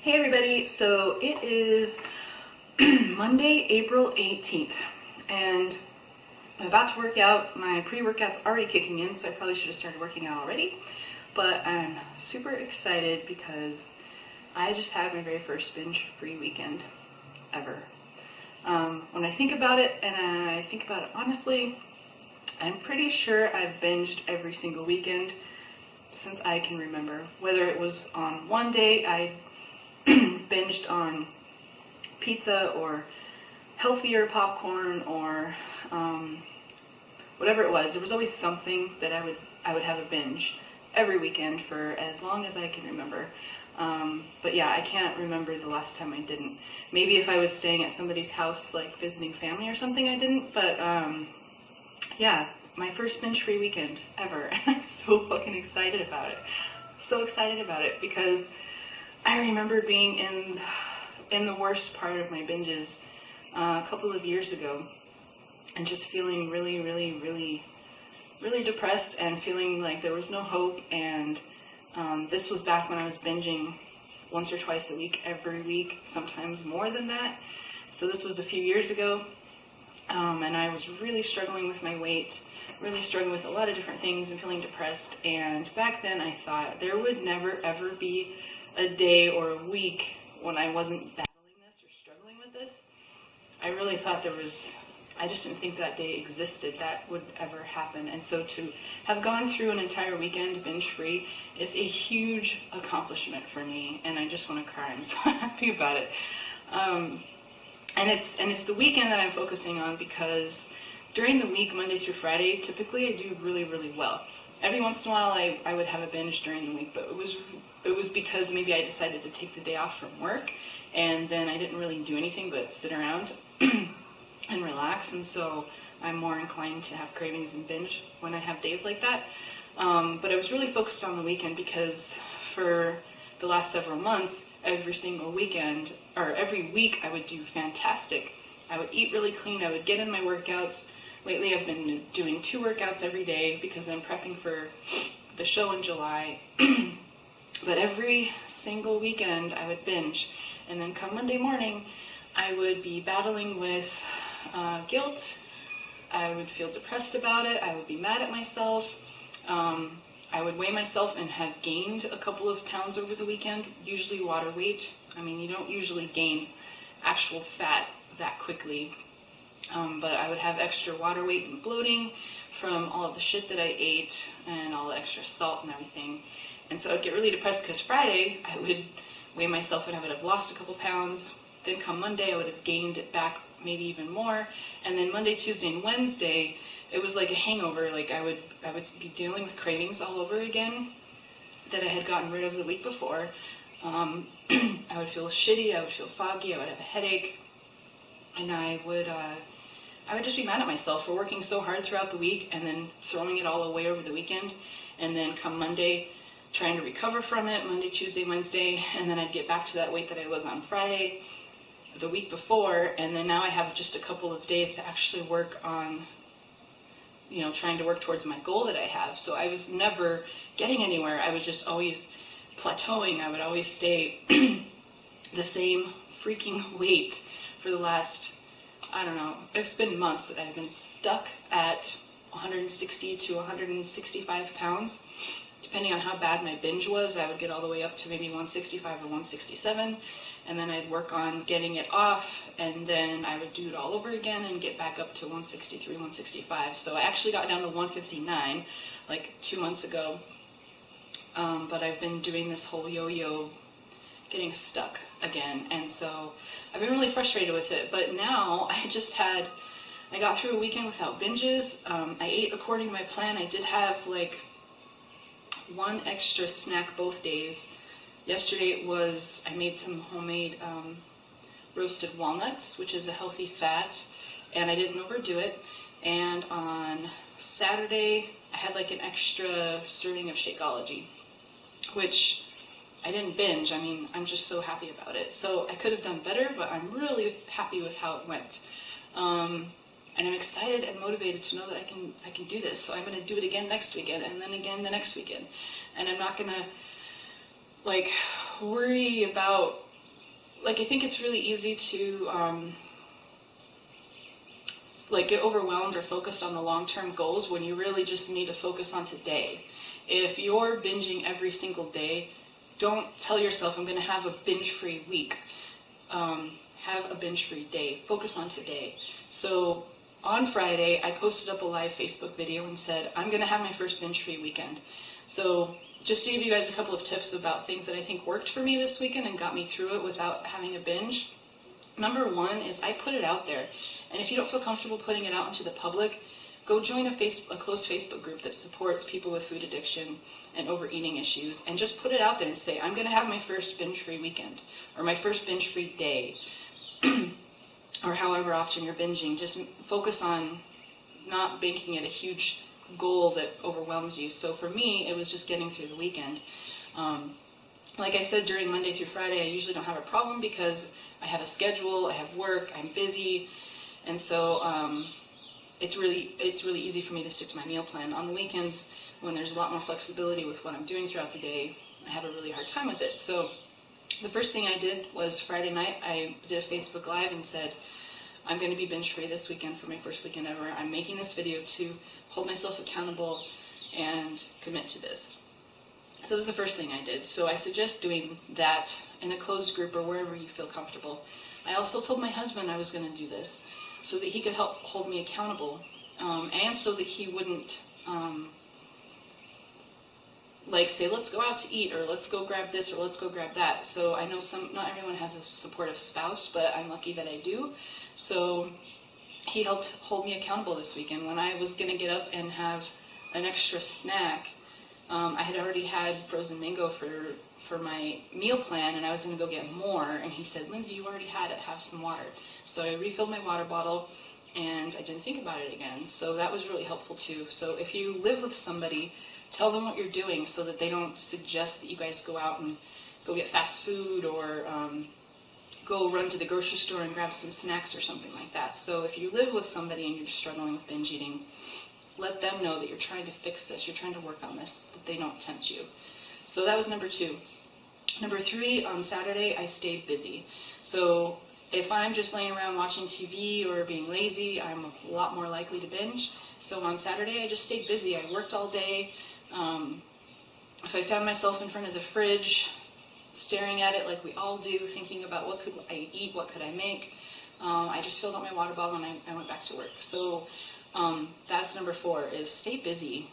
Hey everybody, so it is Monday, April 18th, and I'm about to work out. My pre-workout's already kicking in, so I probably should have started working out already, but I'm super excited because I just had my very first binge-free weekend ever. When I think about it, and I think about it honestly, I'm pretty sure I've binged every single weekend since I can remember. Whether it was on one day I binged on pizza or healthier popcorn or whatever it was, there was always something that I would have a binge every weekend for as long as I can remember. But yeah, I can't remember the last time I didn't. Maybe if I was staying at somebody's house, like visiting family or something, I didn't. But yeah, my first binge-free weekend ever. I'm so fucking excited about it. So excited about it because I remember being in the worst part of my binges a couple of years ago and just feeling really depressed and feeling like there was no hope. And this was back when I was binging once or twice a week, every week, sometimes more than that. So this was a few years ago, and I was really struggling with my weight, really struggling with a lot of different things and feeling depressed. And back then I thought there would never ever be a day or a week when I wasn't battling this or struggling with this. I really thought I just didn't think that day existed, that would ever happen. And so to have gone through an entire weekend binge-free is a huge accomplishment for me, and I just want to cry. I'm so happy about it. And it's the weekend that I'm focusing on because during the week, Monday through Friday, typically I do really well. Every once in a while I would have a binge during the week, but it was because maybe I decided to take the day off from work, and then I didn't really do anything but sit around and relax, and so I'm more inclined to have cravings and binge when I have days like that. But I was really focused on the weekend because for the last several months, every single weekend, or every week, I would do fantastic. I would eat really clean, I would get in my workouts. Lately I've been doing 2 workouts every day because I'm prepping for the show in July. But every single weekend I would binge, and then come Monday morning I would be battling with guilt. I would feel depressed about it. I would be mad at myself. I would weigh myself and have gained a couple of pounds over the weekend, usually water weight. I mean, you don't usually gain actual fat that quickly, but I would have extra water weight and bloating from all of the shit that I ate and all the extra salt and everything. And so I'd get really depressed because Friday I would weigh myself and I would have lost a couple pounds. Then come Monday I would have gained it back, maybe even more. And then Monday, Tuesday, and Wednesday it was like a hangover. Like I would be dealing with cravings all over again that I had gotten rid of the week before. I would feel shitty. I would feel foggy. I would have a headache, and I would just be mad at myself for working so hard throughout the week and then throwing it all away over the weekend. And then come Monday, trying to recover from it, Monday, Tuesday, Wednesday, and then I'd get back to that weight that I was on Friday the week before, and then now I have just a couple of days to actually work on, trying to work towards my goal that I have. So I was never getting anywhere. I was just always plateauing. I would always stay the same freaking weight for the last, I don't know, it's been months that I've been stuck at 160 to 165 pounds. Depending on how bad my binge was, I would get all the way up to maybe 165 or 167, and then I'd work on getting it off, and then I would do it all over again and get back up to 163, 165. So I actually got down to 159 like 2 months ago, but I've been doing this whole yo-yo getting stuck again, and so I've been really frustrated with it. But now I got through a weekend without binges. I ate according to my plan. I did have like one extra snack both days. Yesterday I made some homemade roasted walnuts, which is a healthy fat, and I didn't overdo it. And on Saturday, I had like an extra serving of Shakeology, which I didn't binge. I mean, I'm just so happy about it. So I could have done better, but I'm really happy with how it went. And I'm excited and motivated to know that I can do this. So I'm going to do it again next weekend, and then again the next weekend. And I'm not going to like worry about I think it's really easy to get overwhelmed or focused on the long-term goals when you really just need to focus on today. If you're binging every single day, don't tell yourself, I'm going to have a binge-free week. Have a binge-free day. Focus on today. So on Friday, I posted up a live Facebook video and said, I'm going to have my first binge-free weekend. So just to give you guys a couple of tips about things that I think worked for me this weekend and got me through it without having a binge. Number one is I put it out there. And if you don't feel comfortable putting it out into the public, go join a close Facebook group that supports people with food addiction and overeating issues, and just put it out there and say, I'm going to have my first binge-free weekend, or my first binge-free day, or however often you're binging. Just focus on not making it a huge goal that overwhelms you. So for me, it was just getting through the weekend. Like I said, during Monday through Friday, I usually don't have a problem because I have a schedule, I have work, I'm busy, and so it's really easy for me to stick to my meal plan. On the weekends, when there's a lot more flexibility with what I'm doing throughout the day, I have a really hard time with it. So the first thing I did was Friday night, I did a Facebook Live and said, I'm going to be binge-free this weekend for my first weekend ever. I'm making this video to hold myself accountable and commit to this. So that was the first thing I did. So I suggest doing that in a closed group or wherever you feel comfortable. I also told my husband I was going to do this so that he could help hold me accountable, and so that he wouldn't say, let's go out to eat, or let's go grab this, or let's go grab that. So I know not everyone has a supportive spouse, but I'm lucky that I do. So he helped hold me accountable this weekend. When I was going to get up and have an extra snack, I had already had frozen mango for my meal plan, and I was going to go get more, and he said, Lindsay, you already had it, have some water. So I refilled my water bottle, and I didn't think about it again. So that was really helpful too. So if you live with somebody, tell them what you're doing so that they don't suggest that you guys go out and go get fast food, or go run to the grocery store and grab some snacks or something like that. So if you live with somebody and you're struggling with binge eating, let them know that you're trying to fix this, you're trying to work on this, but they don't tempt you. So that was number 2. Number 3, on Saturday, I stayed busy. So if I'm just laying around watching TV or being lazy, I'm a lot more likely to binge. So on Saturday, I just stayed busy. I worked all day. If I found myself in front of the fridge, staring at it like we all do, thinking about what could I eat, what could I make, I just filled up my water bottle and I went back to work. So that's number 4, is stay busy.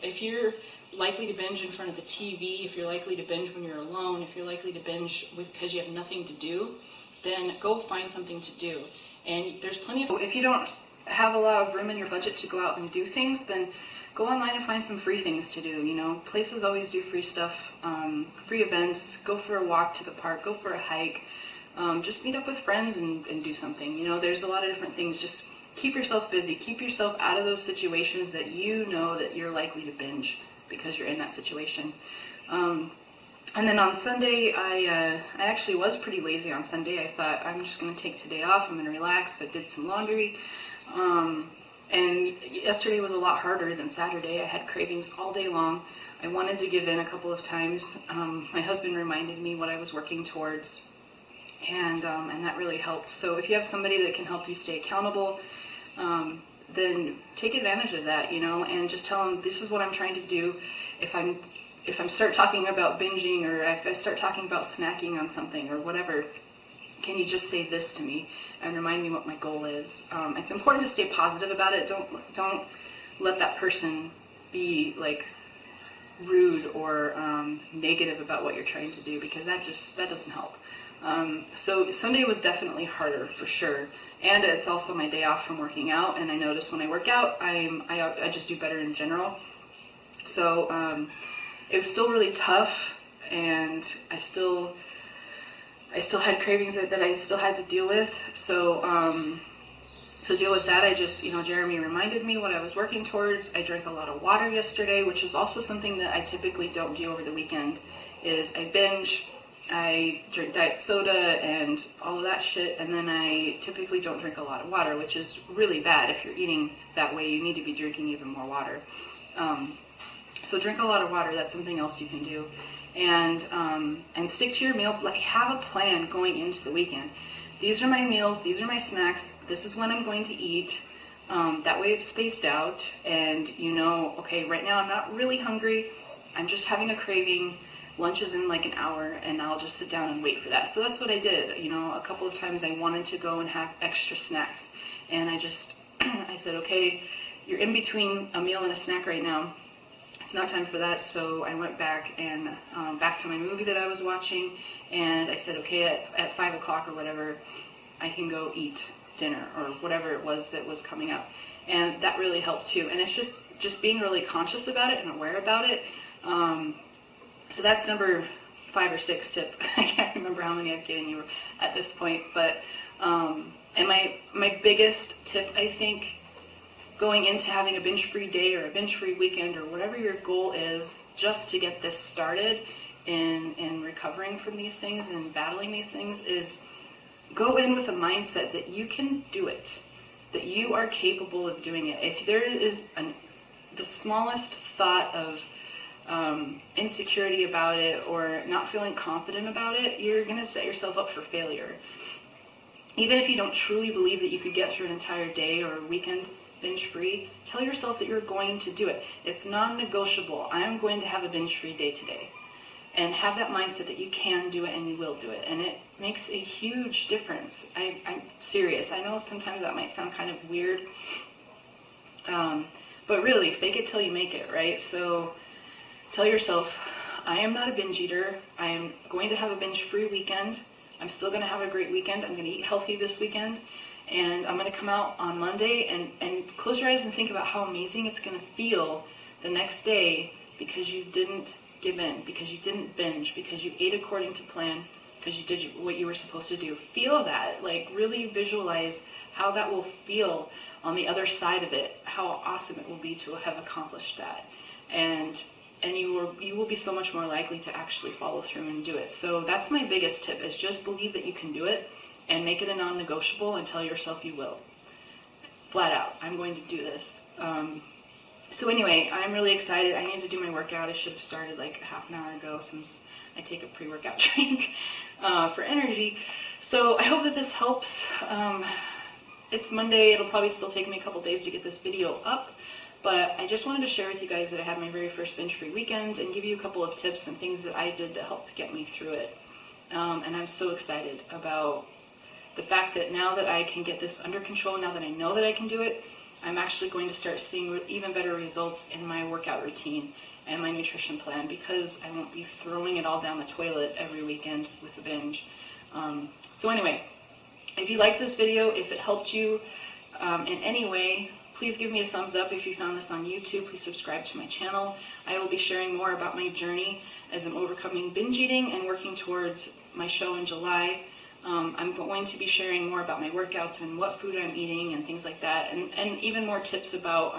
If you're likely to binge in front of the TV, if you're likely to binge when you're alone, if you're likely to binge because you have nothing to do, then go find something to do. And there's plenty of, if you don't have a lot of room in your budget to go out and do things, then go online and find some free things to do. Places always do free stuff, free events. Go for a walk to the park, go for a hike, just meet up with friends and do something. There's a lot of different things. Just keep yourself busy. Keep yourself out of those situations that you know that you're likely to binge because you're in that situation. And then on Sunday, I actually was pretty lazy on Sunday. I thought, I'm just going to take today off. I'm going to relax. I did some laundry. And yesterday was a lot harder than Saturday. I had cravings all day long. I wanted to give in a couple of times. My husband reminded me what I was working towards, and that really helped. So if you have somebody that can help you stay accountable, then take advantage of that, and just tell them, this is what I'm trying to do. If I start talking about binging, or if I start talking about snacking on something or whatever, can you just say this to me and remind me what my goal is? It's important to stay positive about it. Don't let that person be rude or negative about what you're trying to do, because that doesn't help. So Sunday was definitely harder for sure, and it's also my day off from working out, and I notice when I work out, I just do better in general. So it was still really tough, and I still had cravings that I still had to deal with. So to deal with that, I just, Jeremy reminded me what I was working towards. I drank a lot of water yesterday, which is also something that I typically don't do over the weekend, is I binge, I drink diet soda and all of that shit, and then I typically don't drink a lot of water, which is really bad. If you're eating that way, you need to be drinking even more water. So drink a lot of water. That's something else you can do. and stick to your meal. Like, have a plan going into the weekend. These are my meals, these are my snacks, this is when I'm going to eat. That way it's spaced out, and you know, okay, right now I'm not really hungry, I'm just having a craving, lunch is in like an hour, and I'll just sit down and wait for that. So that's what I did. You know, a couple of times I wanted to go and have extra snacks, and I said, okay, you're in between a meal and a snack right now, it's not time for that. So I went back and back to my movie that I was watching, and I said, okay, at 5 o'clock or whatever, I can go eat dinner or whatever it was that was coming up. And that really helped too. And it's just being really conscious about it and aware about it. So that's number 5 or 6 tip. I can't remember how many I've given you at this point. But and my biggest tip, I think, going into having a binge-free day or a binge-free weekend or whatever your goal is, just to get this started in recovering from these things and battling these things, is go in with a mindset that you can do it, that you are capable of doing it. If there is the smallest thought of insecurity about it or not feeling confident about it, you're going to set yourself up for failure. Even if you don't truly believe that you could get through an entire day or a weekend binge-free, tell yourself that you're going to do it. It's non-negotiable. I am going to have a binge-free day today. And have that mindset that you can do it and you will do it. And it makes a huge difference. I'm serious. I know sometimes that might sound kind of weird. But really, fake it till you make it, right? So tell yourself, I am not a binge eater. I am going to have a binge-free weekend. I'm still going to have a great weekend. I'm going to eat healthy this weekend. And I'm going to come out on Monday and close your eyes and think about how amazing it's going to feel the next day because you didn't give in, because you didn't binge, because you ate according to plan, because you did what you were supposed to do. Feel that. Like, really visualize how that will feel on the other side of it, how awesome it will be to have accomplished that. And you will be so much more likely to actually follow through and do it. So that's my biggest tip, is just believe that you can do it and make it a non-negotiable and tell yourself you will. Flat out, I'm going to do this. So anyway, I'm really excited. I need to do my workout. I should have started like half an hour ago since I take a pre-workout drink for energy. So I hope that this helps. It's Monday. It'll probably still take me a couple days to get this video up. But I just wanted to share with you guys that I had my very first binge-free weekend and give you a couple of tips and things that I did that helped get me through it. And I'm so excited about the fact that now that I can get this under control, now that I know that I can do it, I'm actually going to start seeing even better results in my workout routine and my nutrition plan, because I won't be throwing it all down the toilet every weekend with a binge. So anyway, if you liked this video, if it helped you in any way, please give me a thumbs up. If you found this on YouTube, please subscribe to my channel. I will be sharing more about my journey as I'm overcoming binge eating and working towards my show in July. I'm going to be sharing more about my workouts and what food I'm eating and things like that, and even more tips about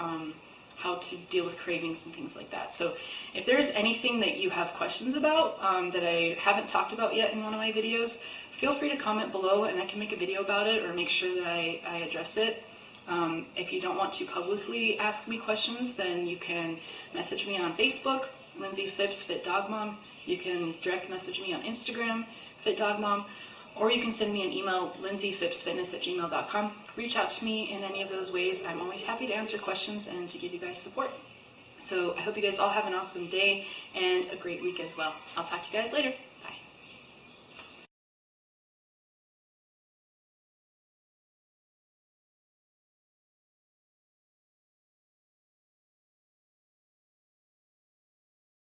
how to deal with cravings and things like that. So if there's anything that you have questions about that I haven't talked about yet in one of my videos, feel free to comment below and I can make a video about it or make sure that I address it. If you don't want to publicly ask me questions, then you can message me on Facebook, Lindsey Phipps Fit Dog Mom. You can direct message me on Instagram, Fit Dog Mom. Or you can send me an email, lindseyphippsfitness@gmail.com. Reach out to me in any of those ways. I'm always happy to answer questions and to give you guys support. So I hope you guys all have an awesome day and a great week as well. I'll talk to you guys later.